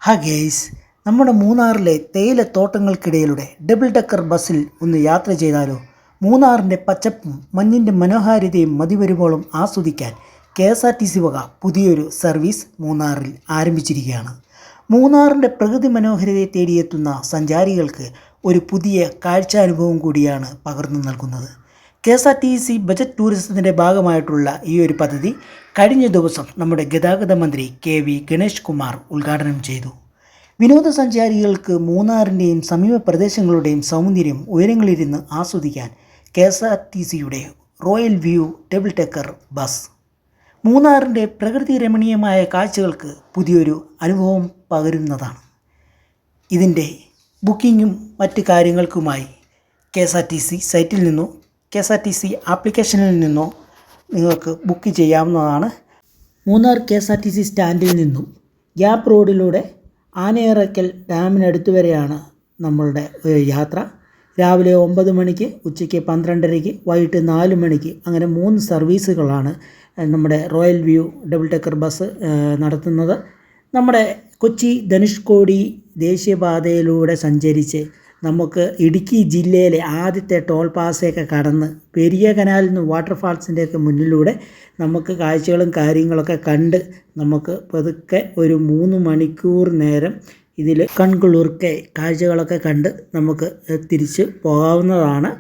Guys, നമ്മുടെ മൂന്നാറിലെ തേയിലത്തോട്ടങ്ങൾക്കിടയിലൂടെ double decker ബസ്സിൽ ഒന്ന് യാത്ര ചെയ്താലോ? മൂന്നാറിൻ്റെ പച്ചപ്പും മഞ്ഞിൻ്റെ മനോഹാരിതയും മതിവരുമ്പോഴും ആസ്വദിക്കാൻ KSRTC വക പുതിയൊരു സർവീസ് മൂന്നാറിൽ ആരംഭിച്ചിരിക്കുകയാണ്. മൂന്നാറിൻ്റെ പ്രകൃതി മനോഹാരിതയെ തേടിയെത്തുന്ന സഞ്ചാരികൾക്ക് ഒരു പുതിയ കാഴ്ചാനുഭവം കൂടിയാണ് പകർന്നു നൽകുന്നത്. KSRTC ബജറ്റ് ടൂറിസത്തിൻ്റെ ഭാഗമായിട്ടുള്ള ഈ ഒരു പദ്ധതി കഴിഞ്ഞ ദിവസം നമ്മുടെ ഗതാഗത മന്ത്രി KV ഗണേഷ് കുമാർ ഉദ്ഘാടനം ചെയ്തു. വിനോദസഞ്ചാരികൾക്ക് മൂന്നാറിൻ്റെയും സമീപ പ്രദേശങ്ങളുടെയും സൗന്ദര്യം ഉയരങ്ങളിലിരുന്ന് ആസ്വദിക്കാൻ KSRTCയുടെ royal view double decker bus മൂന്നാറിൻ്റെ പ്രകൃതി രമണീയമായ കാഴ്ചകൾക്ക് പുതിയൊരു അനുഭവം പകരുന്നതാണ്. ഇതിൻ്റെ ബുക്കിങ്ങും മറ്റ് കാര്യങ്ങൾക്കുമായി KSRTC സൈറ്റിൽ നിന്നോ KSRTC ആപ്ലിക്കേഷനിൽ നിന്നോ നിങ്ങൾക്ക് ബുക്ക് ചെയ്യാവുന്നതാണ്. മൂന്നാർ KSRTC സ്റ്റാൻഡിൽ നിന്നും ഗ്യാപ്പ് റോഡിലൂടെ ആനയിറക്കൽ ഡാമിനടുത്ത് വരെയാണ് നമ്മളുടെ യാത്ര. രാവിലെ 9 മണിക്ക്, ഉച്ചയ്ക്ക് 12:30, വൈകിട്ട് 4 മണിക്ക്, അങ്ങനെ 3 സർവീസുകളാണ് നമ്മുടെ royal view double decker bus നടത്തുന്നത്. നമ്മുടെ കൊച്ചി ധനുഷ്കോടി ദേശീയപാതയിലൂടെ സഞ്ചരിച്ച് നമുക്ക് ഇടുക്കി ജില്ലയിലെ ആദ്യത്തെ ടോൾ പാസയൊക്കെ കടന്ന് പെരിയ കനാലിൽ നിന്ന് വാട്ടർഫാൾസിൻ്റെയൊക്കെ മുന്നിലൂടെ നമുക്ക് കാഴ്ചകളും കാര്യങ്ങളൊക്കെ കണ്ട് നമുക്ക് പതുക്കെ ഒരു 3 മണിക്കൂർ നേരം ഇതിൽ കൺകുളിർക്കെ കാഴ്ചകളൊക്കെ കണ്ട് നമുക്ക് തിരിച്ച് പോകാവുന്നതാണ്.